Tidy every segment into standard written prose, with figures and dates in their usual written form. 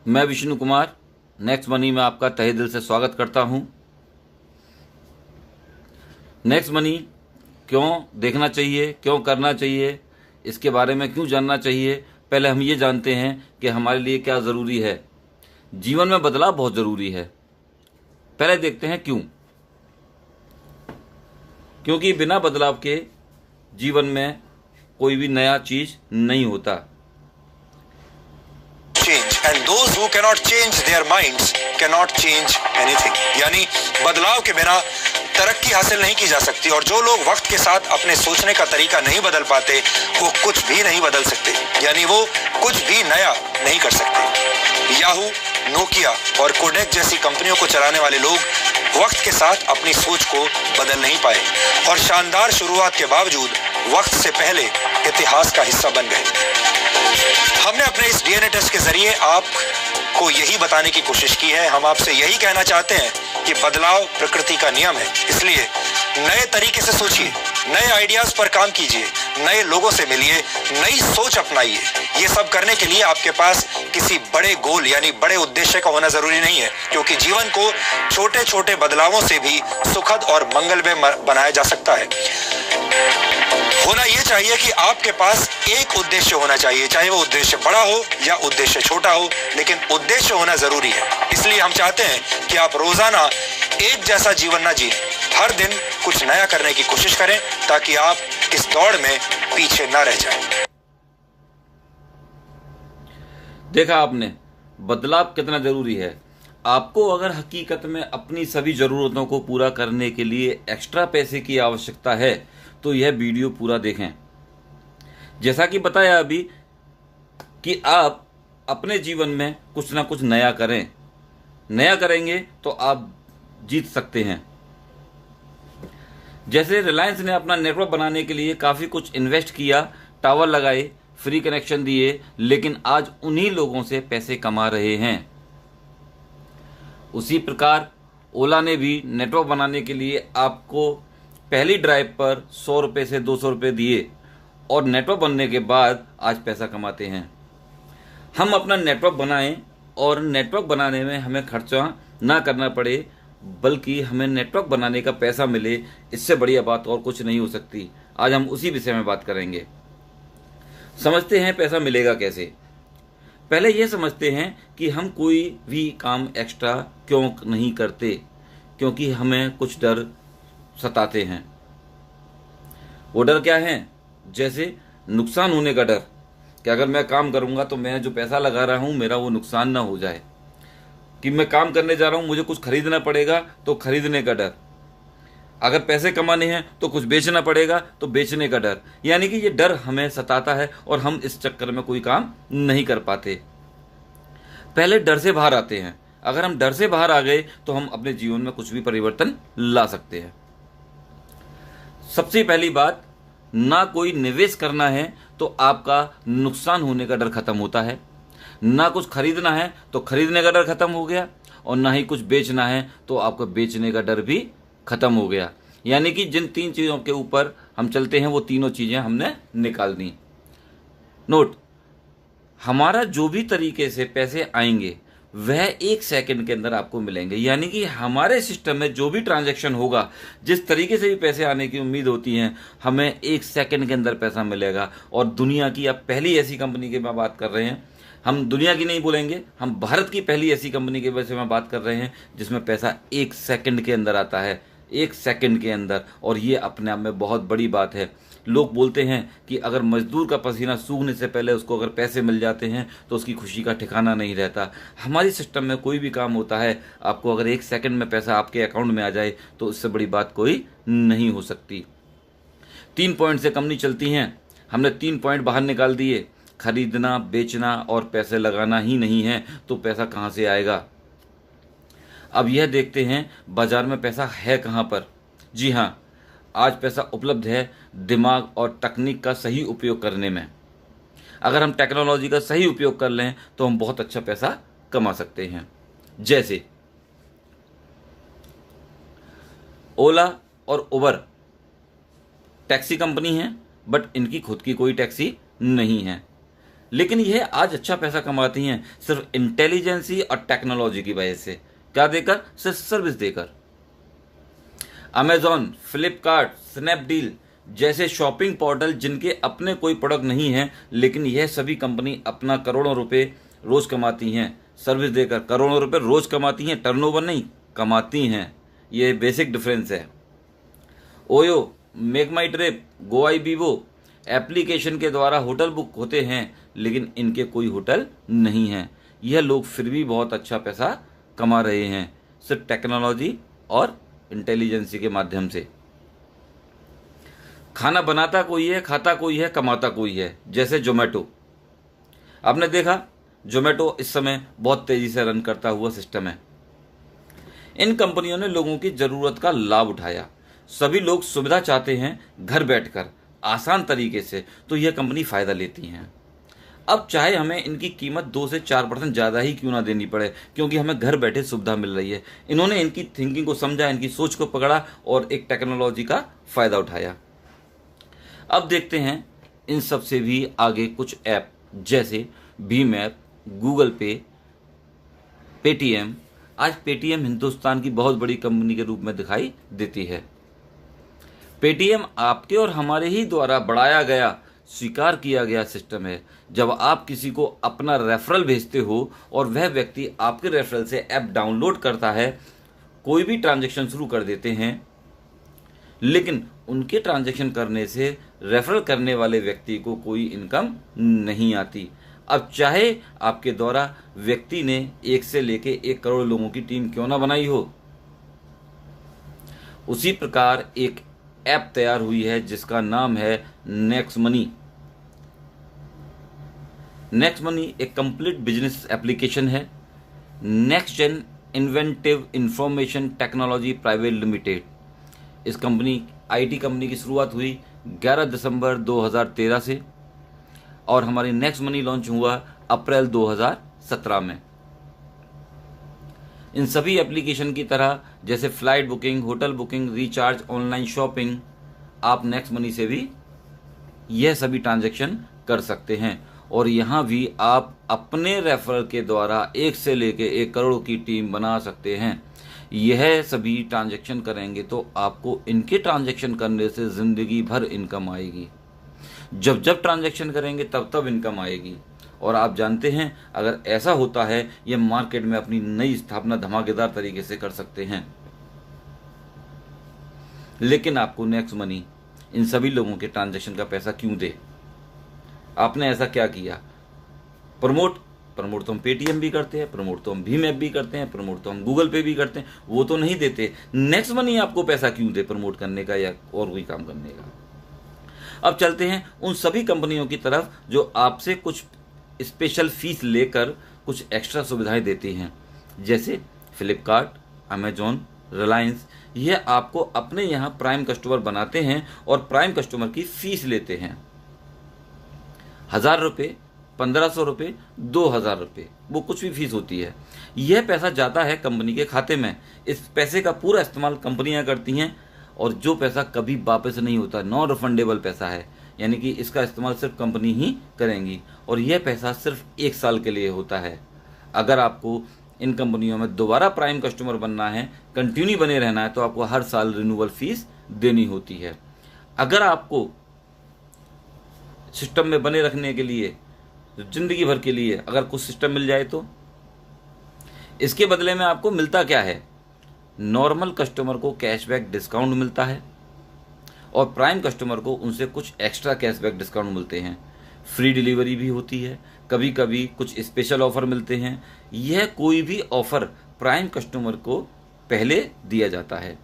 मैं Vishnu Kumar next money में आपका तहे दिल से स्वागत करता हूं। नेक्स्ट मनी क्यों देखना चाहिए, क्यों करना चाहिए, इसके बारे में क्यों जानना चाहिए, पहले हम ये जानते हैं कि हमारे लिए क्या ज़रूरी है। जीवन में बदलाव बहुत ज़रूरी है। पहले देखते हैं क्यों। क्योंकि बिना बदलाव के जीवन में कोई भी नया चीज़ नहीं होता। change and those who cannot change their minds cannot change anything। यानी बदलाव के बिना तरक्की हासिल नहीं की जा सकती, और जो लोग वक्त के साथ अपने सोचने का तरीका नहीं बदल पाते वो कुछ भी नहीं बदल सकते, यानी वो कुछ भी नया नहीं कर सकते। याहू, नोकिया और कोडेक जैसी कंपनियों को चलाने वाले लोग वक्त के साथ अपनी सोच को बदल नहीं पाए और शानदार शुरुआत के बावजूद वक्त से पहले इतिहास का हिस्सा बन गए। हमने अपने इस डीएनए टेस्ट के जरिए आपको यही बताने की कोशिश की है। हम आपसे यही कहना चाहते हैं कि बदलाव प्रकृति का नियम है, इसलिए नए तरीके से सोचिए, नए आइडियाज पर काम कीजिए, नए लोगों से मिलिए, नई सोच अपनाइए। ये सब करने के लिए आपके पास किसी बड़े गोल यानी बड़े उद्देश्य का होना जरूरी नहीं है, क्योंकि जीवन को छोटे छोटे बदलावों से भी सुखद और मंगलमय बनाया जा सकता है। होना यह चाहिए कि आपके पास एक उद्देश्य होना चाहिए, चाहे वो उद्देश्य बड़ा हो या उद्देश्य छोटा हो, लेकिन उद्देश्य होना जरूरी है। इसलिए हम चाहते हैं कि आप रोजाना एक जैसा जीवन ना जिए, हर दिन कुछ नया करने की कोशिश करें ताकि आप इस दौड़ में पीछे ना रह जाएं। देखा आपने बदलाव कितना जरूरी है। आपको अगर हकीकत में अपनी सभी जरूरतों को पूरा करने के लिए एक्स्ट्रा पैसे की आवश्यकता है तो यह वीडियो पूरा देखें। जैसा कि बताया अभी कि आप अपने जीवन में कुछ ना कुछ नया करें, नया करेंगे तो आप जीत सकते हैं। जैसे रिलायंस ने अपना नेटवर्क बनाने के लिए काफ़ी कुछ इन्वेस्ट किया, टावर लगाए, फ्री कनेक्शन दिए, लेकिन आज उन्हीं लोगों से पैसे कमा रहे हैं। उसी प्रकार ओला ने भी नेटवर्क बनाने के लिए आपको पहली ड्राइव पर 100 रुपये से 200 रुपये दिए और नेटवर्क बनने के बाद आज पैसा कमाते हैं। हम अपना नेटवर्क बनाएं और नेटवर्क बनाने में हमें खर्चा ना करना पड़े, बल्कि हमें नेटवर्क बनाने का पैसा मिले, इससे बढ़िया बात और कुछ नहीं हो सकती। आज हम उसी विषय में बात करेंगे। समझते हैं पैसा मिलेगा कैसे। पहले यह समझते हैं कि हम कोई भी काम एक्स्ट्रा क्यों नहीं करते, क्योंकि हमें कुछ डर सताते हैं। वो डर क्या है? जैसे नुकसान होने का डर, कि अगर मैं काम करूंगा तो मैं जो पैसा लगा रहा हूं मेरा वो नुकसान ना हो जाए, कि मैं काम करने जा रहा हूं मुझे कुछ खरीदना पड़ेगा तो खरीदने का डर, अगर पैसे कमाने हैं तो कुछ बेचना पड़ेगा तो बेचने का डर। यानी कि ये डर हमें सताता है और हम इस चक्कर में कोई काम नहीं कर पाते। पहले डर से बाहर आते हैं। अगर हम डर से बाहर आ गए तो हम अपने जीवन में कुछ भी परिवर्तन ला सकते हैं। सबसे पहली बात, ना कोई निवेश करना है तो आपका नुकसान होने का डर खत्म होता है, ना कुछ खरीदना है तो खरीदने का डर खत्म हो गया, और ना ही कुछ बेचना है तो आपको बेचने का डर भी खत्म हो गया। यानी कि जिन 3 चीज़ों के ऊपर हम चलते हैं वो तीनों चीज़ें हमने निकाल दी। नोट, हमारा जो भी तरीके से पैसे आएंगे वह 1 सेकंड के अंदर आपको मिलेंगे। यानी कि हमारे सिस्टम में जो भी ट्रांजैक्शन होगा, जिस तरीके से भी पैसे आने की उम्मीद होती है, हमें 1 सेकंड के अंदर पैसा मिलेगा। और दुनिया की अब पहली ऐसी कंपनी की मैं बात कर रहे हैं, हम दुनिया की नहीं बोलेंगे, हम भारत की पहली ऐसी कंपनी के बारे में बात कर रहे हैं जिसमें पैसा 1 सेकंड के अंदर आता है, 1 सेकंड के अंदर। और ये अपने आप में बहुत बड़ी बात है। लोग बोलते हैं कि अगर मजदूर का पसीना सूखने से पहले उसको अगर पैसे मिल जाते हैं तो उसकी खुशी का ठिकाना नहीं रहता। हमारी सिस्टम में कोई भी काम होता है, आपको अगर 1 सेकंड में पैसा आपके अकाउंट में आ जाए तो उससे बड़ी बात कोई नहीं हो सकती। 3 पॉइंट से कम नहीं चलती हैं। हमने 3 पॉइंट बाहर निकाल दिए। खरीदना, बेचना और पैसे लगाना ही नहीं है तो पैसा कहाँ से आएगा। अब यह देखते हैं बाजार में पैसा है कहाँ पर। जी हाँ, आज पैसा उपलब्ध है दिमाग और तकनीक का सही उपयोग करने में। अगर हम टेक्नोलॉजी का सही उपयोग कर लें तो हम बहुत अच्छा पैसा कमा सकते हैं। जैसे ओला और उबर टैक्सी कंपनी है, बट इनकी खुद की कोई टैक्सी नहीं है। लेकिन यह आज अच्छा पैसा कमाती हैं सिर्फ इंटेलिजेंसी और टेक्नोलॉजी की वजह से। क्या देकर? सिर्फ सर्विस देकर। अमेजॉन, फ्लिपकार्ट, स्नैपडील जैसे शॉपिंग पोर्टल जिनके अपने कोई प्रोडक्ट नहीं है, लेकिन यह सभी कंपनी अपना करोड़ों रुपए रोज कमाती हैं सर्विस देकर। करोड़ों रुपए रोज कमाती हैं, टर्नओवर नहीं, कमाती हैं। ये बेसिक डिफरेंस है। ओयो, मेक माई ट्रिप, गोआईबीबो एप्लीकेशन के द्वारा होटल बुक होते हैं, लेकिन इनके कोई होटल नहीं है। यह लोग फिर भी बहुत अच्छा पैसा कमा रहे हैं सिर्फ टेक्नोलॉजी और इंटेलिजेंसी के माध्यम से। खाना बनाता कोई है, खाता कोई है, कमाता कोई है। जैसे जोमेटो, आपने देखा जोमेटो इस समय बहुत तेजी से रन करता हुआ सिस्टम है। इन कंपनियों ने लोगों की जरूरत का लाभ उठाया। सभी लोग सुविधा चाहते हैं घर बैठकर आसान तरीके से, तो यह कंपनी फायदा लेती हैं। अब चाहे हमें इनकी कीमत 2 से 4% ज़्यादा ही क्यों ना देनी पड़े, क्योंकि हमें घर बैठे सुविधा मिल रही है। इन्होंने इनकी थिंकिंग को समझा, इनकी सोच को पकड़ा और एक टेक्नोलॉजी का फायदा उठाया। अब देखते हैं इन सब से भी आगे कुछ ऐप जैसे भीम ऐप, गूगल पे, पेटीएम। आज पेटीएम हिंदुस्तान की बहुत बड़ी कंपनी के रूप में दिखाई देती है। पेटीएम आपके और हमारे ही द्वारा बढ़ाया गया, स्वीकार किया गया सिस्टम है। जब आप किसी को अपना रेफरल भेजते हो और वह व्यक्ति आपके रेफरल से ऐप डाउनलोड करता है, कोई भी ट्रांजैक्शन शुरू कर देते हैं, लेकिन उनके ट्रांजैक्शन करने से रेफरल करने वाले व्यक्ति को कोई इनकम नहीं आती। अब चाहे आपके द्वारा व्यक्ति ने 1 से लेके 1 करोड़ लोगों की टीम क्यों ना बनाई हो, उसी प्रकार एक ऐप तैयार हुई है जिसका नाम है नेक्स्ट मनी। नेक्स्ट मनी एक कंप्लीट बिजनेस एप्लीकेशन है। Next gen inventive information technology private limited. इस कंपनी आईटी कंपनी की शुरुआत हुई 11 दिसंबर 2013 से और हमारी नेक्स्ट मनी लॉन्च हुआ अप्रैल 2017 में। इन सभी एप्लीकेशन की तरह जैसे flight booking, hotel booking, recharge, online shopping, आप नेक्स्ट मनी से भी यह सभी ट्रांजैक्शन कर सकते हैं। और यहाँ भी आप अपने रेफरल के द्वारा 1 से लेके 1 करोड़ की टीम बना सकते हैं। यह सभी ट्रांजैक्शन करेंगे तो आपको इनके ट्रांजैक्शन करने से जिंदगी भर इनकम आएगी। जब जब ट्रांजैक्शन करेंगे तब तब इनकम आएगी। और आप जानते हैं अगर ऐसा होता है, ये मार्केट में अपनी नई स्थापना धमाकेदार तरीके से कर सकते हैं। लेकिन आपको नेक्स्ट मनी इन सभी लोगों के ट्रांजैक्शन का पैसा क्यों दे? आपने ऐसा क्या किया? प्रमोट तो हम पेटीएम भी करते हैं, प्रमोट तो हम भीम ऐप भी करते हैं, प्रमोट तो हम गूगल पे भी करते हैं, वो तो नहीं देते। नेक्स्ट मनी आपको पैसा क्यों दे प्रमोट करने का या और कोई काम करने का? अब चलते हैं उन सभी कंपनियों की तरफ जो आपसे कुछ स्पेशल फीस लेकर कुछ एक्स्ट्रा सुविधाएं देती हैं। जैसे फ्लिपकार्ट, अमेजॉन, रिलायंस, यह आपको अपने यहाँ प्राइम कस्टमर बनाते हैं और प्राइम कस्टमर की फीस लेते हैं। 1000 रुपये, 1500 रुपये, 2000 रुपये, वो कुछ भी फीस होती है। यह पैसा जाता है कंपनी के खाते में। इस पैसे का पूरा इस्तेमाल कंपनियां करती हैं और जो पैसा कभी वापस नहीं होता, नॉन रिफंडेबल पैसा है, यानी कि इसका इस्तेमाल सिर्फ कंपनी ही करेंगी। और यह पैसा सिर्फ 1 साल के लिए होता है। अगर आपको इन कंपनियों में दोबारा प्राइम कस्टमर बनना है, कंटिन्यू बने रहना है, तो आपको हर साल रिन्यूअल फीस देनी होती है। अगर आपको सिस्टम में बने रखने के लिए जिंदगी भर के लिए अगर कुछ सिस्टम मिल जाए तो इसके बदले में आपको मिलता क्या है? नॉर्मल कस्टमर को कैशबैक डिस्काउंट मिलता है और प्राइम कस्टमर को उनसे कुछ एक्स्ट्रा कैशबैक डिस्काउंट मिलते हैं। फ्री डिलीवरी भी होती है, कभी कभी कुछ स्पेशल ऑफर मिलते हैं। यह कोई भी ऑफर प्राइम कस्टमर को पहले दिया जाता है।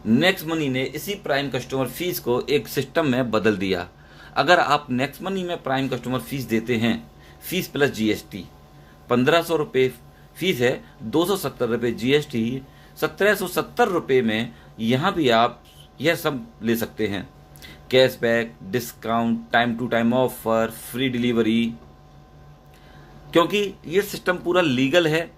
नेक्स्ट मनी ने इसी प्राइम कस्टमर फीस को एक सिस्टम में बदल दिया। अगर आप नेक्स्ट मनी में प्राइम कस्टमर फीस देते हैं, फीस प्लस जीएसटी 1500 रुपये फीस है, 270 रुपये जीएसटी, 1770 रुपये में यहाँ भी आप यह सब ले सकते हैं। Cashback, discount, time to time offer, free delivery, क्योंकि ये सिस्टम पूरा लीगल है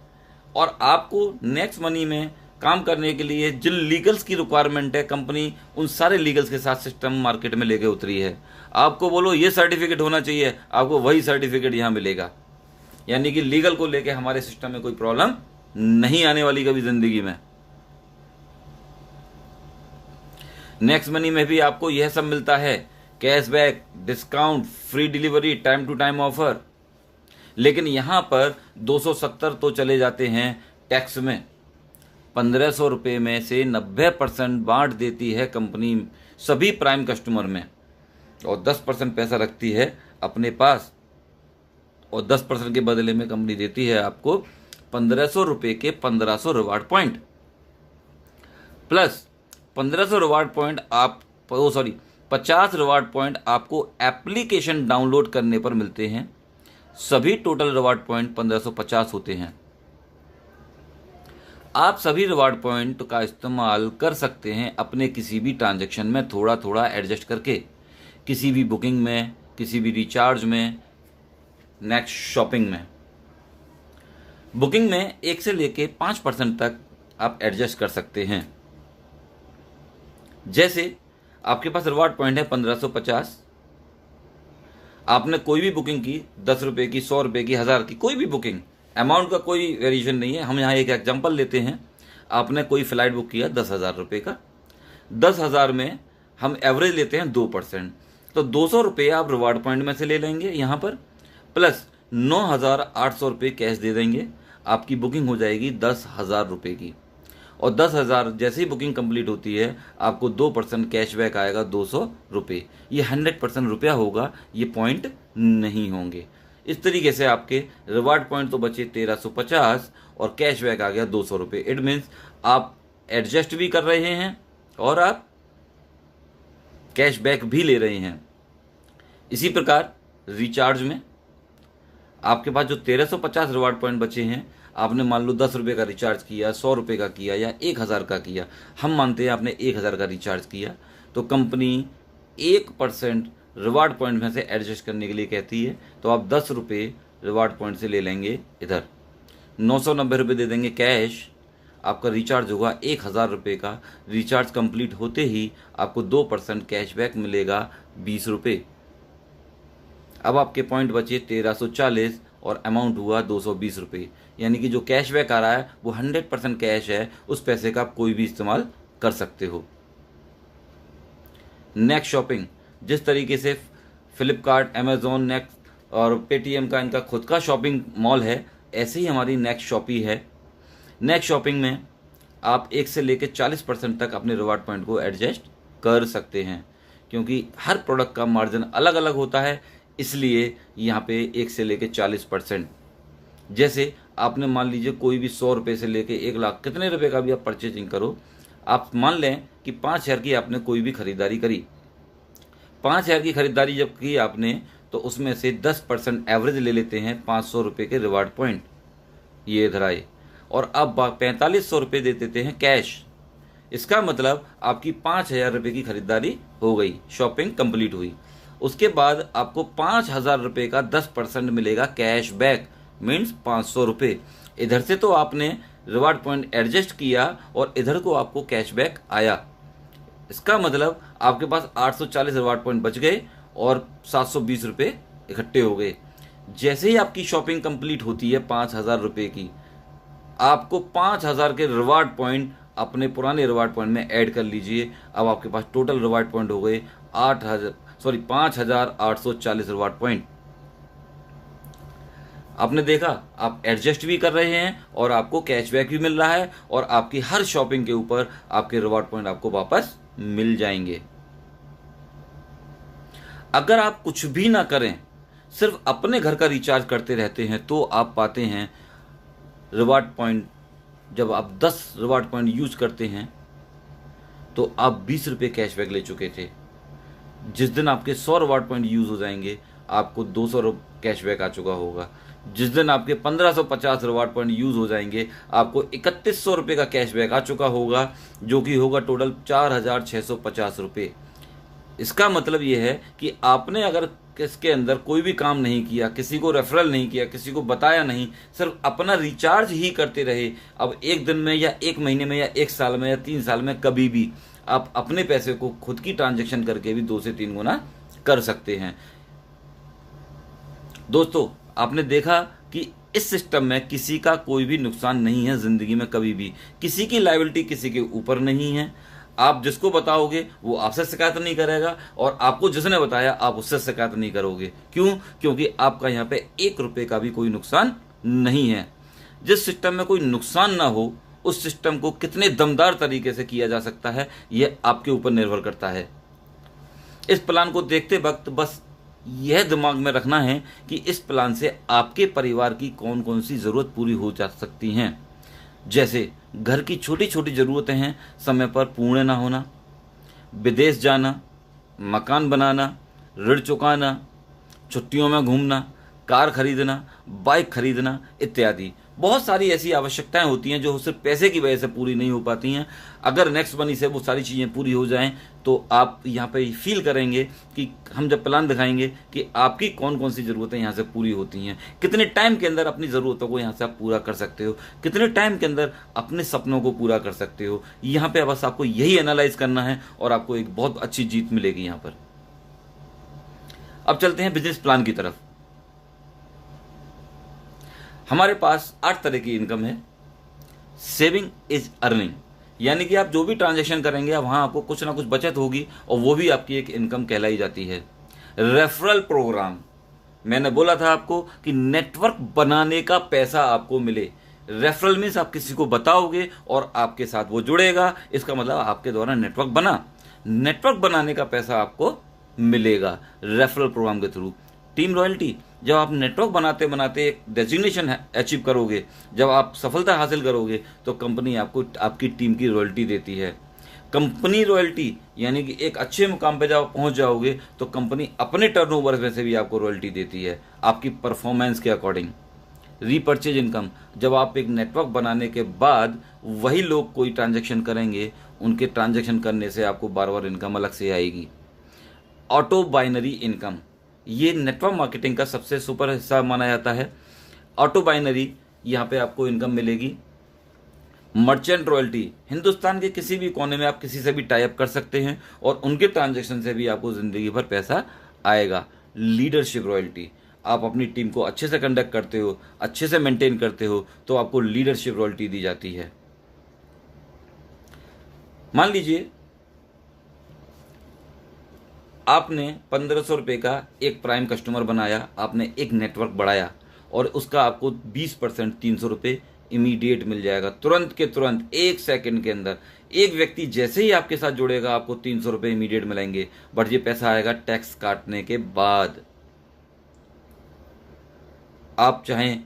और आपको नेक्स्ट मनी में काम करने के लिए जिन लीगल्स की रिक्वायरमेंट है, कंपनी उन सारे लीगल्स के साथ सिस्टम मार्केट में लेके उतरी है। आपको बोलो ये सर्टिफिकेट होना चाहिए, आपको वही सर्टिफिकेट यहाँ मिलेगा। यानी कि लीगल को लेके हमारे सिस्टम में कोई प्रॉब्लम नहीं आने वाली कभी जिंदगी में। नेक्स्ट मनी में भी आपको यह सब मिलता है, cashback, discount, free delivery, time to time offer. लेकिन यहां पर 270 तो चले जाते हैं टैक्स में। 1500 रुपये में से 90% बांट देती है कंपनी सभी प्राइम कस्टमर में, और 10% पैसा रखती है अपने पास, और 10% के बदले में कंपनी देती है आपको 1500 रुपये के 1500 reward point. Plus 1500 reward point 50 reward point आपको एप्लीकेशन डाउनलोड करने पर मिलते हैं। सभी टोटल रिवार्ड पॉइंट 1550 होते हैं। आप सभी रिवार्ड पॉइंट का इस्तेमाल कर सकते हैं अपने किसी भी ट्रांजैक्शन में थोड़ा थोड़ा एडजस्ट करके, किसी भी बुकिंग में, किसी भी रिचार्ज में, नेक्स्ट शॉपिंग में। बुकिंग में 1 से लेके 5% तक आप एडजस्ट कर सकते हैं। जैसे आपके पास रिवार्ड पॉइंट है 1550, आपने कोई भी बुकिंग की, 10 रुपये की, 100 रुपये की, 1000 की, कोई भी बुकिंग, अमाउंट का कोई वेरिएशन नहीं है। हम यहाँ एक एग्जांपल लेते हैं। आपने कोई फ्लाइट बुक किया 10,000 रुपये का, 10,000 में हम एवरेज लेते हैं 2%, तो 200 रुपये आप रिवार्ड पॉइंट में से ले लेंगे यहाँ पर, प्लस 9,800 रुपये कैश दे देंगे। आपकी बुकिंग हो जाएगी 10,000 रुपये की, और 10,000 जैसे ही बुकिंग कंप्लीट होती है आपको 2% कैशबैक आएगा 200 रुपये। ये 100% रुपया होगा, ये पॉइंट नहीं होंगे। इस तरीके से आपके रिवार्ड पॉइंट तो बचे 1350 और कैशबैक आ गया 200 रुपये। इट मीन्स आप एडजस्ट भी कर रहे हैं और आप कैशबैक भी ले रहे हैं। इसी प्रकार रिचार्ज में आपके पास जो 1350 रिवार्ड पॉइंट बचे हैं, आपने मान लो 10 रुपये का रिचार्ज किया, 100 रुपये का किया या 1000 का किया, हम मानते हैं आपने 1000 का रिचार्ज किया, तो कंपनी 1% रिवार्ड पॉइंट में से एडजस्ट करने के लिए कहती है, तो आप 10 रुपये रिवार्ड पॉइंट से ले लेंगे, इधर 990 रुपये दे देंगे कैश। आपका रिचार्ज होगा 1000 रुपये का। रिचार्ज कंप्लीट होते ही आपको 2% कैशबैक मिलेगा 20 रुपये। अब आपके पॉइंट बचे 1340 और अमाउंट हुआ 220 रुपये। यानी कि जो कैशबैक आ रहा है वो 100% कैश है, उस पैसे का आप कोई भी इस्तेमाल कर सकते हो। नेक्स्ट शॉपिंग, जिस तरीके से फ्लिपकार्ट, अमेजोन, नेक्स्ट और पेटीएम का इनका खुद का शॉपिंग मॉल है, ऐसे ही हमारी नेक्स्ट शॉपी है। नेक्स्ट शॉपिंग में आप 1 से लेकर 40% तक अपने रिवार्ड पॉइंट को एडजस्ट कर सकते हैं, क्योंकि हर प्रोडक्ट का मार्जिन अलग अलग होता है, इसलिए यहाँ पे 1 से लेकर 40%। जैसे आपने मान लीजिए कोई भी 100 रुपये से लेकर 1 लाख कितने रुपए का भी आप परचेजिंग करो, आप मान लें कि 5,000 की आपने कोई भी खरीदारी करी। 5,000 की खरीदारी जब की आपने, तो उसमें से 10% एवरेज ले लेते हैं 500 रुपये के रिवार्ड पॉइंट, ये इधर आए, और अब 4500 रुपये दे देते हैं कैश। इसका मतलब आपकी 5,000 रुपये की खरीदारी हो गई, शॉपिंग कंप्लीट हुई। उसके बाद आपको 5,000 रुपये का 10% मिलेगा कैश बैक, मीन्स 500 रुपये। इधर से तो आपने रिवार्ड पॉइंट एडजस्ट किया और इधर को आपको कैशबैक आया। इसका मतलब आपके पास 840 रिवार्ड पॉइंट बच गए और 720 रुपये इकट्ठे हो गए। जैसे ही आपकी शॉपिंग कंप्लीट होती है 5,000 रुपये की, आपको 5,000 के रिवार्ड पॉइंट अपने पुराने रिवार्ड पॉइंट में ऐड कर लीजिए। अब आपके पास टोटल रिवार्ड पॉइंट हो गए 5,840 रिवार्ड पॉइंट। आपने देखा, आप एडजस्ट भी कर रहे हैं और आपको कैशबैक भी मिल रहा है, और आपकी हर शॉपिंग के ऊपर आपके रिवार्ड पॉइंट आपको वापस मिल जाएंगे। अगर आप कुछ भी ना करें, सिर्फ अपने घर का रिचार्ज करते रहते हैं, तो आप पाते हैं रिवार्ड पॉइंट, जब आप 10 रिवार्ड पॉइंट यूज करते हैं तो आप 20 रुपये कैशबैक ले चुके थे। जिस दिन आपके 100 रिवार्ड पॉइंट यूज हो जाएंगे, आपको 200 रुपये कैशबैक आ चुका होगा। जिस दिन आपके 1550 रिवार्ड पॉइंट यूज हो जाएंगे, आपको 3100 रुपये का कैशबैक आ चुका होगा, जो कि होगा टोटल 4,650 रुपये। इसका मतलब यह है कि आपने अगर इसके अंदर कोई भी काम नहीं किया, किसी को रेफरल नहीं किया, किसी को बताया नहीं, सिर्फ अपना रिचार्ज ही करते रहे। अब एक दिन में या एक महीने में या एक साल में या 3 साल में कभी भी आप अपने पैसे को खुद की ट्रांजैक्शन करके भी 2 से 3 गुना कर सकते हैं। दोस्तों, आपने देखा कि इस सिस्टम में किसी का कोई भी नुकसान नहीं है जिंदगी में कभी भी। किसी की लायबिलिटी किसी के ऊपर नहीं है। आप जिसको बताओगे वो आपसे शिकायत नहीं करेगा और आपको जिसने बताया आप उससे शिकायत नहीं करोगे। क्यों? क्योंकि आपका यहाँ पे 1 रुपए का भी कोई नुकसान नहीं है। जिस सिस्टम में कोई नुकसान ना हो उस सिस्टम को कितने दमदार तरीके से किया जा सकता है यह आपके ऊपर निर्भर करता है। इस प्लान को देखते वक्त बस यह दिमाग में रखना है कि इस प्लान से आपके परिवार की कौन कौन सी जरूरत पूरी हो जा सकती हैं। जैसे घर की छोटी छोटी जरूरतें हैं, समय पर पूर्ण ना होना, विदेश जाना, मकान बनाना, ऋण चुकाना, छुट्टियों में घूमना, कार खरीदना, बाइक खरीदना इत्यादि। बहुत सारी ऐसी आवश्यकताएं होती हैं जो सिर्फ पैसे की वजह से पूरी नहीं हो पाती हैं। अगर नेक्स्ट मनी से वो सारी चीज़ें पूरी हो जाएं तो आप यहाँ पे फील करेंगे कि हम जब प्लान दिखाएंगे कि आपकी कौन कौन सी ज़रूरतें यहाँ से पूरी होती हैं, कितने टाइम के अंदर अपनी ज़रूरतों को यहाँ से आप पूरा कर सकते हो, कितने टाइम के अंदर अपने सपनों को पूरा कर सकते हो। यहाँ पे बस आपको यही एनालाइज करना है और आपको एक बहुत अच्छी जीत मिलेगी यहाँ पर। अब चलते हैं बिजनेस प्लान की तरफ। हमारे पास 8 तरह की इनकम है। सेविंग इज अर्निंग, यानी कि आप जो भी ट्रांजैक्शन करेंगे वहां आपको कुछ ना कुछ बचत होगी और वो भी आपकी एक इनकम कहलाई जाती है। रेफरल प्रोग्राम, मैंने बोला था आपको कि नेटवर्क बनाने का पैसा आपको मिले। रेफरल मीन्स आप किसी को बताओगे और आपके साथ वो जुड़ेगा, इसका मतलब आपके द्वारा नेटवर्क बना। नेटवर्क बनाने का पैसा आपको मिलेगा रेफरल प्रोग्राम के थ्रू। टीम रॉयल्टी, जब आप नेटवर्क बनाते बनाते एक डेजिग्नेशन अचीव करोगे, जब आप सफलता हासिल करोगे तो कंपनी आपको आपकी टीम की रॉयल्टी देती है। कंपनी रॉयल्टी यानी कि एक अच्छे मुकाम पे जब पहुंच जाओगे तो कंपनी अपने टर्नओवर में से भी आपको रॉयल्टी देती है आपकी परफॉर्मेंस के अकॉर्डिंग। रीपर्चेज इनकम, जब आप एक नेटवर्क बनाने के बाद वही लोग कोई ट्रांजैक्शन करेंगे, उनके ट्रांजैक्शन करने से आपको बार बार इनकम अलग से आएगी। ऑटो बाइनरी इनकम, ये नेटवर्क मार्केटिंग का सबसे सुपर हिस्सा माना जाता है। ऑटो बाइनरी, यहाँ पे आपको इनकम मिलेगी। मर्चेंट रॉयल्टी, हिंदुस्तान के किसी भी कोने में आप किसी से भी टाई अप कर सकते हैं और उनके ट्रांजैक्शन से भी आपको जिंदगी भर पैसा आएगा। लीडरशिप रॉयल्टी, आप अपनी टीम को अच्छे से कंडक्ट करते हो, अच्छे से मेंटेन करते हो तो आपको लीडरशिप रॉयल्टी दी जाती है। मान लीजिए आपने 1500 रुपये का एक प्राइम कस्टमर बनाया, आपने एक नेटवर्क बढ़ाया और उसका आपको 20% 300 रुपये इमीडिएट मिल जाएगा, तुरंत के तुरंत 1 सेकंड के अंदर। एक व्यक्ति जैसे ही आपके साथ जुड़ेगा आपको 300 रुपये इमीडिएट मिलेंगे, बट ये पैसा आएगा टैक्स काटने के बाद। आप चाहें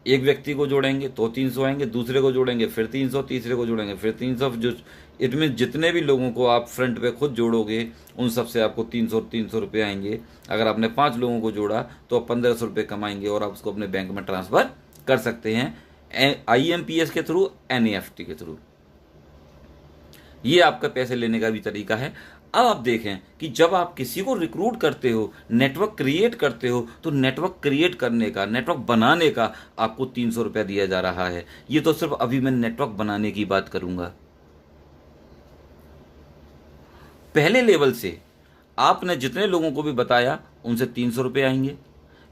एक व्यक्ति को जोड़ेंगे तो 300 आएंगे, दूसरे को जोड़ेंगे फिर 300, तीसरे को जोड़ेंगे फिर 300, जो इट मीन जितने भी लोगों को आप फ्रंट पे खुद जोड़ोगे उन सब से आपको 300 रुपये आएंगे। अगर आपने 5 लोगों को जोड़ा तो आप 1500 रुपये कमाएंगे और आप उसको अपने बैंक में ट्रांसफर कर सकते हैं IMPS के थ्रू, NEFT के थ्रू। ये आपका पैसे लेने का भी तरीका है। अब आप देखें कि जब आप किसी को रिक्रूट करते हो, नेटवर्क क्रिएट करते हो, तो नेटवर्क क्रिएट करने का, नेटवर्क बनाने का आपको 300 रुपया दिया जा रहा है। ये तो सिर्फ अभी मैं नेटवर्क बनाने की बात करूंगा। पहले लेवल से आपने जितने लोगों को भी बताया उनसे 300 रुपये आएंगे,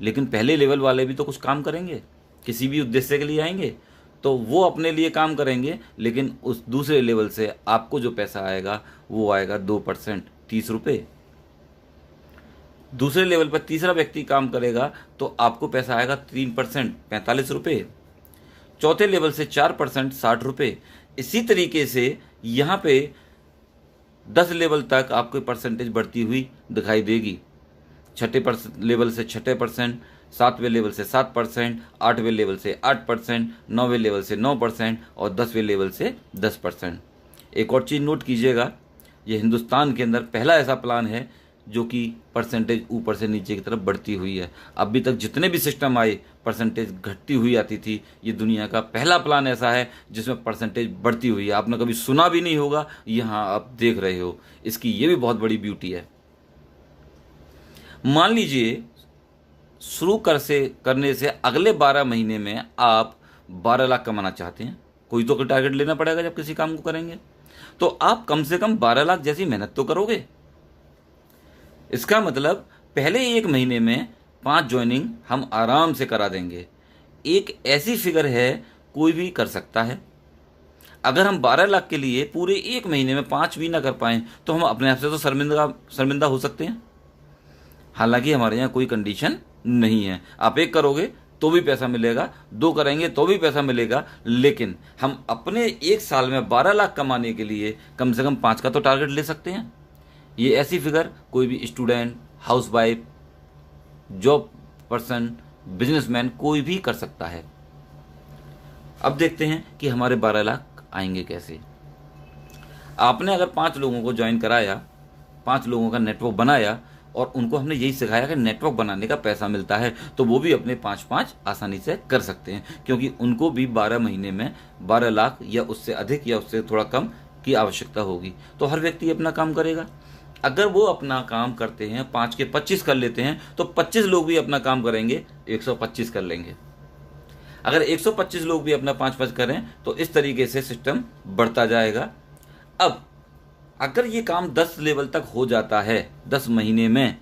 लेकिन पहले लेवल वाले भी तो कुछ काम करेंगे, किसी भी उद्देश्य के लिए आएंगे, तो वो अपने लिए काम करेंगे, लेकिन उस दूसरे लेवल से आपको जो पैसा आएगा वो आएगा 2%, 30 रुपये। दूसरे लेवल पर तीसरा व्यक्ति काम करेगा तो आपको पैसा आएगा 3%, 45 रुपये। चौथे लेवल से 4%, 60 रुपये। इसी तरीके से यहाँ पे 10 लेवल तक आपको परसेंटेज बढ़ती हुई दिखाई देगी। छठे लेवल से 6%, 7वें लेवल से 7%, 8वें लेवल से 8%, 9वें लेवल से 9% और 10वें लेवल से 10%। एक और चीज़ नोट कीजिएगा, ये हिंदुस्तान के अंदर पहला ऐसा प्लान है जो कि परसेंटेज ऊपर से नीचे की तरफ बढ़ती हुई है। अभी तक जितने भी सिस्टम आए परसेंटेज घटती हुई आती थी, ये दुनिया का पहला प्लान ऐसा है जिसमें परसेंटेज बढ़ती हुई है। आपने कभी सुना भी नहीं होगा, यहाँ आप देख रहे हो, इसकी ये भी बहुत बड़ी ब्यूटी है। मान लीजिए शुरू करने से अगले 12 महीने में आप 12 लाख कमाना चाहते हैं। कोई तो टारगेट लेना पड़ेगा जब किसी काम को करेंगे, तो आप कम से कम 12 लाख जैसी मेहनत तो करोगे। इसका मतलब पहले 1 महीने में 5 ज्वाइनिंग हम आराम से करा देंगे। एक ऐसी फिगर है कोई भी कर सकता है। अगर हम 12 लाख के लिए पूरे 1 महीने में 5 भी ना कर पाएं तो हम अपने आप से तो शर्मिंदा हो सकते हैं। हालांकि हमारे यहाँ कोई कंडीशन नहीं है, आप 1 करोगे तो भी पैसा मिलेगा, 2 करेंगे तो भी पैसा मिलेगा, लेकिन हम अपने 1 साल में 12 लाख कमाने के लिए कम से कम 5 का तो टारगेट ले सकते हैं। ये ऐसी फिगर कोई भी student, housewife, job person, businessman कोई भी कर सकता है। अब देखते हैं कि हमारे 12 लाख आएंगे कैसे। आपने अगर 5 लोगों को ज्वाइन कराया, 5 लोगों का नेटवर्क बनाया और उनको हमने यही सिखाया कि नेटवर्क बनाने का पैसा मिलता है, तो वो भी अपने 5-5 आसानी से कर सकते हैं, क्योंकि उनको भी 12 महीने में 12 लाख या उससे अधिक या उससे थोड़ा कम की आवश्यकता होगी। तो हर व्यक्ति अपना काम करेगा। अगर वो अपना काम करते हैं, 5 के 25 कर लेते हैं, तो 25 लोग भी अपना काम करेंगे, 125 कर लेंगे। अगर 125 लोग भी अपना 5-5 करें तो इस तरीके से सिस्टम बढ़ता जाएगा। अब अगर ये काम 10 लेवल तक हो जाता है, 10 महीने में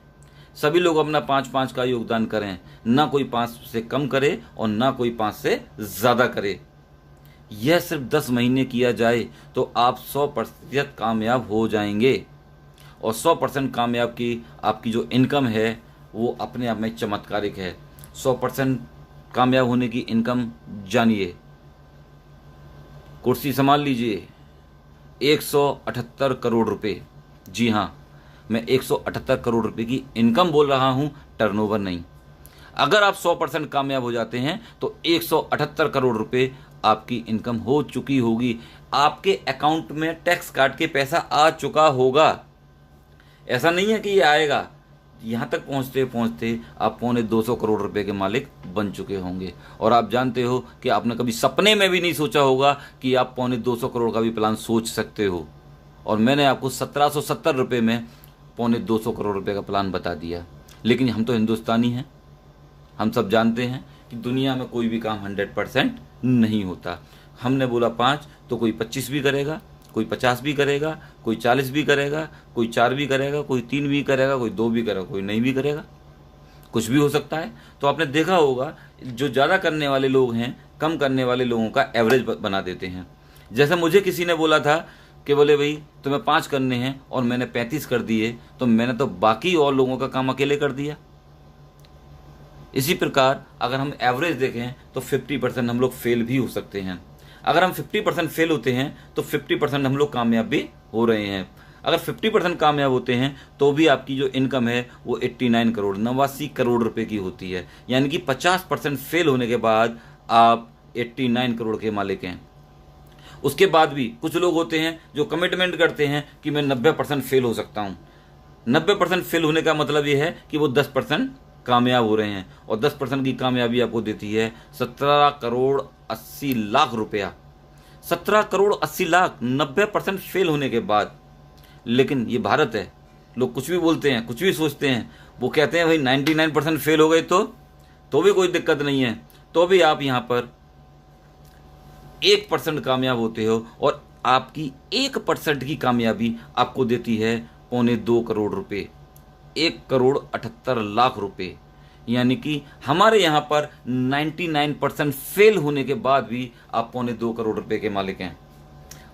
सभी लोग अपना 5-5 का योगदान करें, ना कोई 5 से कम करे और ना कोई 5 से ज़्यादा करे, यह सिर्फ 10 महीने किया जाए तो आप 100% कामयाब हो जाएंगे। और 100% कामयाब की आपकी जो इनकम है वो अपने आप में चमत्कारिक है। 100% कामयाब होने की इनकम जानिए, कुर्सी संभाल लीजिए, 178 करोड़ रुपए। जी हाँ, मैं 178 करोड़ रुपए की इनकम बोल रहा हूं, टर्नओवर नहीं। अगर आप 100% कामयाब हो जाते हैं तो 178 करोड़ रुपए आपकी इनकम हो चुकी होगी। आपके अकाउंट में टैक्स काट के पैसा आ चुका होगा। ऐसा नहीं है कि ये आएगा, यहाँ तक पहुँचते पहुँचते आप 250 करोड़ रुपए के मालिक बन चुके होंगे। और आप जानते हो कि आपने कभी सपने में भी नहीं सोचा होगा कि आप 250 करोड़ का भी प्लान सोच सकते हो। और मैंने आपको 1770 रुपये में 250 करोड़ रुपए का प्लान बता दिया। लेकिन हम तो हिंदुस्तानी हैं, हम सब जानते हैं कि दुनिया में कोई भी काम 100% नहीं होता। हमने बोला 5 तो कोई 25 भी करेगा, कोई 50 भी करेगा, कोई 40 भी करेगा, कोई 4 भी करेगा, कोई 3 भी करेगा, कोई 2 भी करेगा, कोई नहीं भी करेगा, कुछ भी हो सकता है। तो आपने देखा होगा जो ज़्यादा करने वाले लोग हैं कम करने वाले लोगों का एवरेज बना देते हैं। जैसे मुझे किसी ने बोला था कि बोले भाई तुम्हें 5 करने हैं और मैंने 35 कर दिए, तो मैंने तो बाकी और लोगों का काम अकेले कर दिया। इसी प्रकार अगर हम एवरेज देखें तो 50% हम लोग फेल भी हो सकते हैं। अगर हम 50% फेल होते हैं तो 50% हम लोग कामयाब भी हो रहे हैं। अगर 50% कामयाब होते हैं तो भी आपकी जो इनकम है वो 89 करोड़ रुपए की होती है। यानी कि 50% फेल होने के बाद आप 89 करोड़ के मालिक हैं। उसके बाद भी कुछ लोग होते हैं जो कमिटमेंट करते हैं कि मैं 90% फेल हो सकता हूँ। 90% फेल होने का मतलब ये है कि वो 10% कामयाब हो रहे हैं, और 10% की कामयाबी आपको देती है 17 करोड़ 80 लाख रुपया। 17 करोड़ 80 लाख 90% फेल होने के बाद। लेकिन ये भारत है, लोग कुछ भी बोलते हैं, कुछ भी सोचते हैं। वो कहते हैं भाई 99% फेल हो गए तो भी कोई दिक्कत नहीं है, तो भी आप यहाँ पर 1% कामयाब होते हो, और आपकी 1% की कामयाबी आपको देती है 2.25 करोड़ रुपए, 1 करोड़ 78 लाख रुपए। यानी कि हमारे यहाँ पर 99% फेल होने के बाद भी आप 2.25 करोड़ रुपए के मालिक हैं।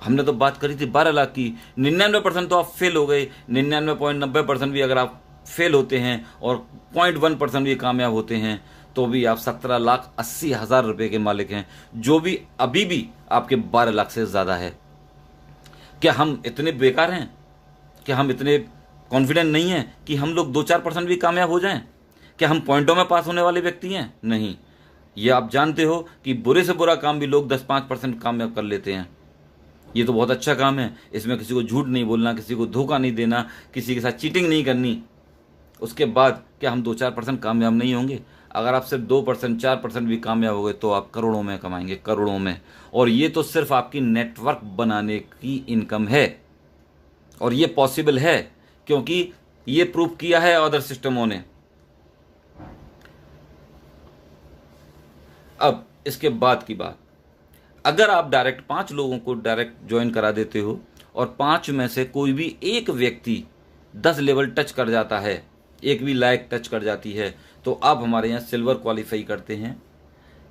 हमने तो बात करी थी 12 लाख की, 99% तो आप फेल हो गए। 99.90% भी अगर आप फेल होते हैं और 0.1% भी कामयाब होते हैं तो भी आप 17,80,000 रुपए के मालिक हैं, जो भी अभी भी आपके 12 लाख से ज़्यादा है। क्या हम इतने बेकार हैं? क्या हम इतने कॉन्फिडेंट नहीं हैं कि हम लोग 2-4% भी कामयाब हो जाएं? क्या हम पॉइंटों में पास होने वाले व्यक्ति हैं? नहीं। ये आप जानते हो कि बुरे से बुरा काम भी लोग 10-5% कामयाब कर लेते हैं। ये तो बहुत अच्छा काम है। इसमें किसी को झूठ नहीं बोलना, किसी को धोखा नहीं देना, किसी के साथ चीटिंग नहीं करनी। उसके बाद क्या हम 2-4% कामयाब नहीं होंगे? अगर आप सिर्फ 2%, 4% भी कामयाब हो गए तो आप करोड़ों में कमाएंगे, करोड़ों में। और ये तो सिर्फ आपकी नेटवर्क बनाने की इनकम है। और ये पॉसिबल है क्योंकि ये प्रूव किया है अदर सिस्टमों ने। अब इसके बाद की बात, अगर आप डायरेक्ट 5 लोगों को डायरेक्ट ज्वाइन करा देते हो और 5 में से कोई भी एक व्यक्ति 10 लेवल टच कर जाता है, एक भी लायक टच कर जाती है, तो आप हमारे यहाँ सिल्वर क्वालिफाई करते हैं,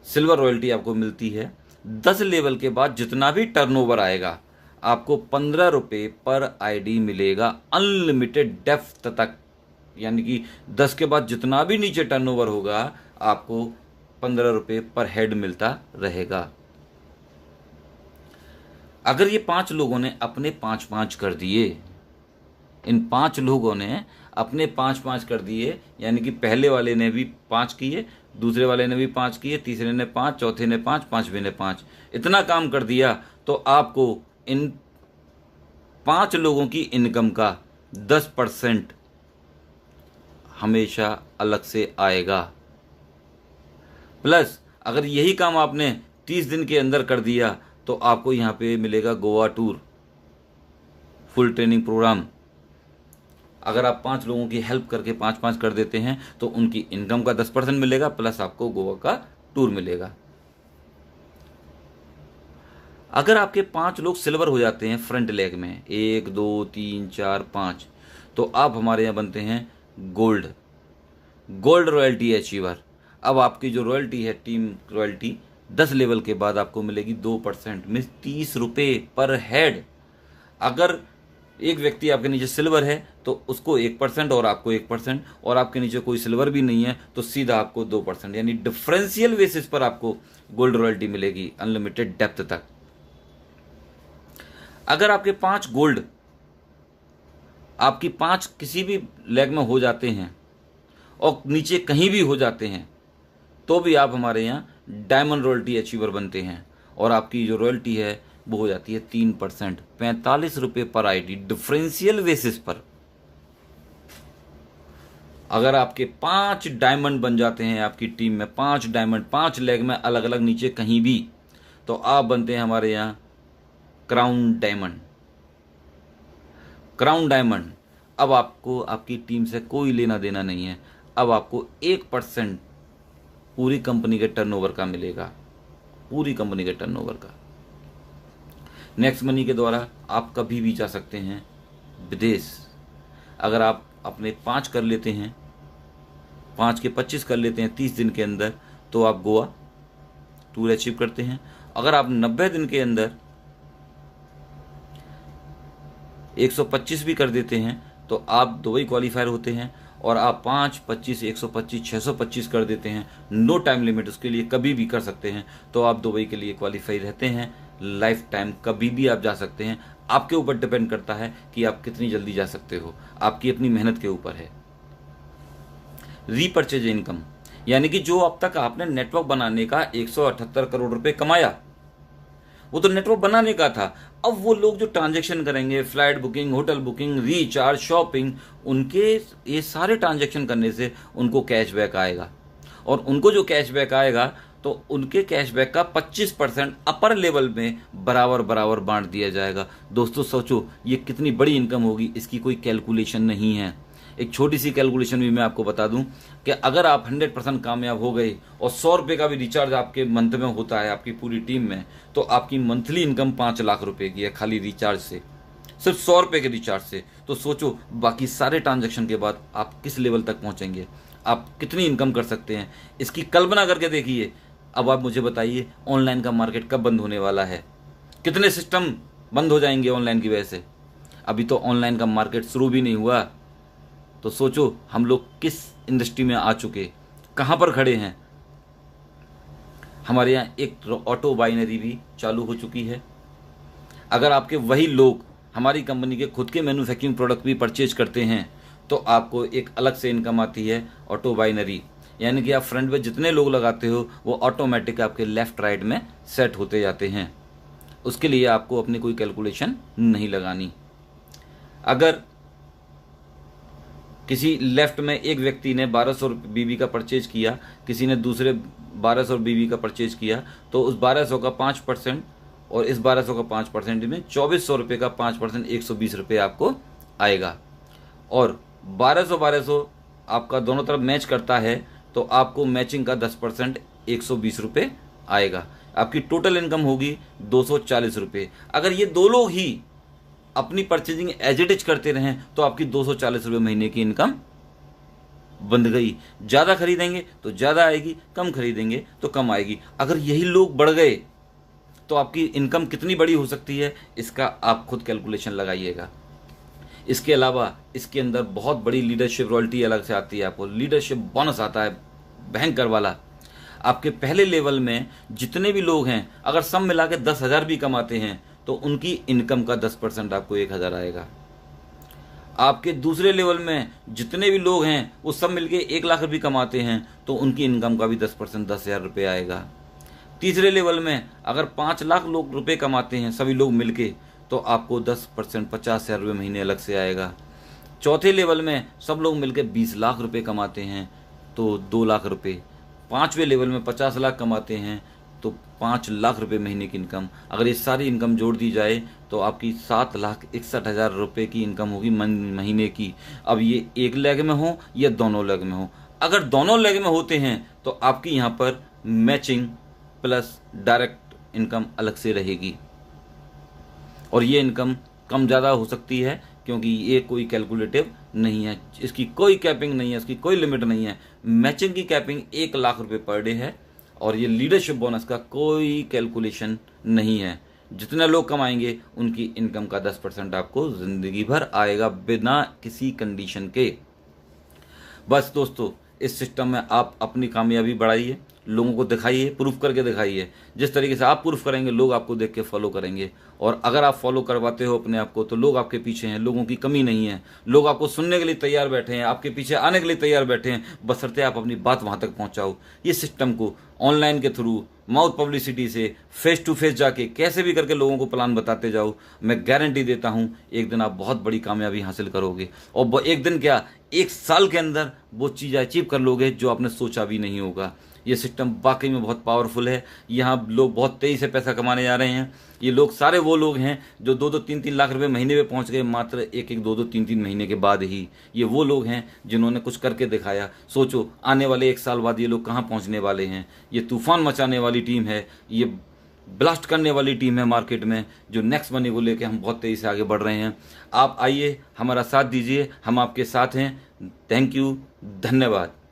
सिल्वर रॉयल्टी आपको मिलती है। 10 लेवल के बाद जितना भी टर्नओवर आएगा आपको 15 रुपये पर आईडी मिलेगा, अनलिमिटेड डेप्थ तक। यानी कि 10 के बाद जितना भी नीचे टर्नओवर होगा आपको 15 रुपये पर हेड मिलता रहेगा। अगर ये 5 लोगों ने अपने 5-5 कर दिए, इन 5 लोगों ने अपने 5-5 कर दिए, यानी कि पहले वाले ने भी 5 किए, दूसरे वाले ने भी 5 किए, तीसरे ने 5, चौथे ने 5, पांचवें ने 5, इतना काम कर दिया, तो आपको इन 5 लोगों की इनकम का 10% हमेशा अलग से आएगा। प्लस अगर यही काम आपने 30 दिन के अंदर कर दिया तो आपको यहाँ पे मिलेगा Goa tour full training programme. अगर आप 5 लोगों की हेल्प करके 5-5 कर देते हैं तो उनकी इनकम का 10% मिलेगा, प्लस आपको गोवा का टूर मिलेगा। अगर आपके 5 लोग सिल्वर हो जाते हैं फ्रंट लेग में, 1 2 3 4 5, तो आप हमारे यहाँ बनते हैं गोल्ड रॉयल्टी अचीवर। अब आपकी जो रॉयल्टी है, टीम रॉयल्टी, 10 लेवल के बाद आपको मिलेगी 2%, मीन्स 30 रुपये पर हेड। अगर एक व्यक्ति आपके नीचे सिल्वर है तो उसको 1% और आपको 1%, और आपके नीचे कोई सिल्वर भी नहीं है तो सीधा आपको 2%, यानी डिफरेंशियल बेसिस पर आपको गोल्ड रॉयल्टी मिलेगी अनलिमिटेड डेप्थ तक। अगर आपके 5 गोल्ड आपकी 5 किसी भी लेग में हो जाते हैं और नीचे कहीं भी हो जाते हैं तो भी आप हमारे यहाँ डायमंड रॉयल्टी अचीवर बनते हैं, और आपकी जो रॉयल्टी है वो हो जाती है 3%, 45 रुपये पर आईडी डिफरेंशियल बेसिस पर। अगर आपके 5 डायमंड बन जाते हैं आपकी टीम में, 5 डायमंड 5 लेग में अलग अलग नीचे कहीं भी, तो आप बनते हैं हमारे यहाँ क्राउन डायमंड। क्राउन डायमंड, अब आपको आपकी टीम से कोई लेना देना नहीं है, अब आपको 1% पूरी कंपनी के टर्नओवर का मिलेगा, पूरी कंपनी के टर्नओवर का। नेक्स्ट मनी के द्वारा आप कभी भी जा सकते हैं विदेश। अगर आप अपने 5 कर लेते हैं, 5 के 25 कर लेते हैं 30 दिन के अंदर, तो आप गोवा टूर अचीव करते हैं। अगर आप 90 दिन के अंदर 125 भी कर देते हैं तो आप दुबई क्वालिफायर होते हैं। और आप 5, 25, 125, 625 कर देते हैं, नो टाइम लिमिट, उसके लिए कभी भी कर सकते हैं, तो आप दुबई के लिए क्वालिफाई रहते हैं। लाइफ टाइम कभी भी आप जा सकते हैं, आपके ऊपर डिपेंड करता है कि आप कितनी जल्दी जा सकते हो, आपकी अपनी मेहनत के ऊपर है। रीपर्चेज इनकम, यानी कि जो अब तक आपने नेटवर्क बनाने का 178 करोड़ रुपए कमाया, वो तो नेटवर्क बनाने का था। अब वो लोग जो ट्रांजैक्शन करेंगे, flight booking, hotel booking, recharge, shopping, उनके ये सारे ट्रांजैक्शन करने से उनको कैशबैक आएगा, और उनको जो कैशबैक आएगा तो उनके कैशबैक का 25% अपर लेवल में बराबर बराबर बांट दिया जाएगा। दोस्तों सोचो ये कितनी बड़ी इनकम होगी, इसकी कोई कैलकुलेशन नहीं है। एक छोटी सी कैलकुलेशन भी मैं आपको बता दूं कि अगर आप 100% कामयाब हो गए और 100 रुपये का भी रिचार्ज आपके मंथ में होता है आपकी पूरी टीम में, तो आपकी मंथली इनकम 5 लाख रुपए की है खाली रिचार्ज से, सिर्फ 100 रुपये के रिचार्ज से। तो सोचो बाकी सारे ट्रांजैक्शन के बाद आप किस लेवल तक पहुंचेंगे, आप कितनी इनकम कर सकते हैं, इसकी कल्पना करके देखिए। अब आप मुझे बताइए ऑनलाइन का मार्केट कब बंद होने वाला है, कितने सिस्टम बंद हो जाएंगे ऑनलाइन की वजह से। अभी तो ऑनलाइन का मार्केट शुरू भी नहीं हुआ, तो सोचो हम लोग किस इंडस्ट्री में आ चुके, कहां पर खड़े हैं। हमारे यहाँ एक ऑटो बाइनरी भी चालू हो चुकी है। अगर आपके वही लोग हमारी कंपनी के खुद के मैन्युफैक्चरिंग प्रोडक्ट भी परचेज करते हैं तो आपको एक अलग से इनकम आती है ऑटो बाइनरी, यानी कि आप फ्रंट पे जितने लोग लगाते हो वो ऑटोमेटिक आपके लेफ्ट राइट में सेट होते जाते हैं। उसके लिए आपको अपनी कोई कैलकुलेशन नहीं लगानी। अगर किसी लेफ्ट में एक व्यक्ति ने 1200 बीबी का परचेज किया, किसी ने दूसरे 1200 बीबी का परचेज किया, तो उस 1200 का 5% और इस 1200 का 5% में 2400 रुपये का 5% 120 रुपये आपको आएगा। और 1200 आपका दोनों तरफ मैच करता है तो आपको मैचिंग का 10% 120 रुपये आएगा। आपकी टोटल इनकम होगी 240 रुपये। अगर ये दो लोग ही अपनी परचेजिंग एज इट इज करते रहें तो आपकी 240 रुपये महीने की इनकम बंद गई। ज़्यादा खरीदेंगे तो ज़्यादा आएगी, कम खरीदेंगे तो कम आएगी। अगर यही लोग बढ़ गए तो आपकी इनकम कितनी बड़ी हो सकती है, इसका आप खुद कैलकुलेशन लगाइएगा। इसके अलावा इसके अंदर बहुत बड़ी लीडरशिप रॉयल्टी अलग से आती है। आपको लीडरशिप बोनस आता है भयंकर वाला। आपके पहले लेवल में जितने भी लोग हैं, अगर सब मिला के 10,000 भी कमाते हैं तो उनकी इनकम का 10% आपको 1,000 आएगा। आपके दूसरे लेवल में जितने भी लोग हैं वो सब मिलके 1 लाख भी कमाते हैं तो उनकी इनकम का भी 10% 10,000 रुपये आएगा। तीसरे लेवल में अगर 5 लाख लोग रुपये कमाते हैं सभी लोग मिलके तो आपको 10% 50,000 रुपये महीने अलग से आएगा। चौथे लेवल में सब लोग मिलकर 20 लाख रुपये कमाते हैं तो 2 लाख रुपये। पाँचवें लेवल में 50 लाख कमाते हैं तो 5 लाख रुपये महीने की इनकम। अगर ये सारी इनकम जोड़ दी जाए तो आपकी 7,61,000 रुपये की इनकम होगी महीने की। अब ये एक लेग में हो या दोनों लेग में हो। अगर दोनों लेग में होते हैं तो आपकी यहाँ पर मैचिंग प्लस डायरेक्ट इनकम अलग से रहेगी और ये इनकम कम ज़्यादा हो सकती है क्योंकि ये कोई कैलकुलेटिव नहीं है, इसकी कोई कैपिंग नहीं है, इसकी कोई लिमिट नहीं है। मैचिंग की कैपिंग 1 लाख रुपये पर डे है और ये लीडरशिप बोनस का कोई कैलकुलेशन नहीं है। जितने लोग कमाएंगे उनकी इनकम का 10% आपको ज़िंदगी भर आएगा बिना किसी कंडीशन के। बस दोस्तों, इस सिस्टम में आप अपनी कामयाबी बढ़ाइए, लोगों को दिखाइए, प्रूफ करके दिखाइए। जिस तरीके से आप प्रूफ करेंगे लोग आपको देख के फॉलो करेंगे और अगर आप फॉलो करवाते हो अपने आप को तो लोग आपके पीछे हैं, लोगों की कमी नहीं है। लोग आपको सुनने के लिए तैयार बैठे हैं, आपके पीछे आने के लिए तैयार बैठे हैं, बशर्ते आप अपनी बात वहाँ तक पहुँचाओ। ये सिस्टम को ऑनलाइन के थ्रू, माउथ पब्लिसिटी से, फेस टू फेस जाके कैसे भी करके लोगों को प्लान बताते जाओ। मैं गारंटी देता हूँ एक दिन आप बहुत बड़ी कामयाबी हासिल करोगे और एक दिन क्या 1 साल के अंदर वो चीज़ अचीव कर लोगे जो आपने सोचा भी नहीं होगा। ये सिस्टम वाकई में बहुत पावरफुल है। यहाँ लोग बहुत तेज़ी से पैसा कमाने जा रहे हैं। ये लोग सारे वो लोग हैं जो 2-2, 3-3 लाख रुपए महीने में पहुँच गए मात्र 1-1, 2-2, 3-3 महीने के बाद ही। ये वो लोग हैं जिन्होंने कुछ करके दिखाया। सोचो आने वाले 1 साल बाद ये लोग कहाँ पहुँचने वाले हैं। ये तूफान मचाने वाली टीम है, ये ब्लास्ट करने वाली टीम है मार्केट में, जो नेक्स्ट मनी को लेकर हम बहुत तेज़ी से आगे बढ़ रहे हैं। आप आइए, हमारा साथ दीजिए, हम आपके साथ हैं। थैंक यू, धन्यवाद।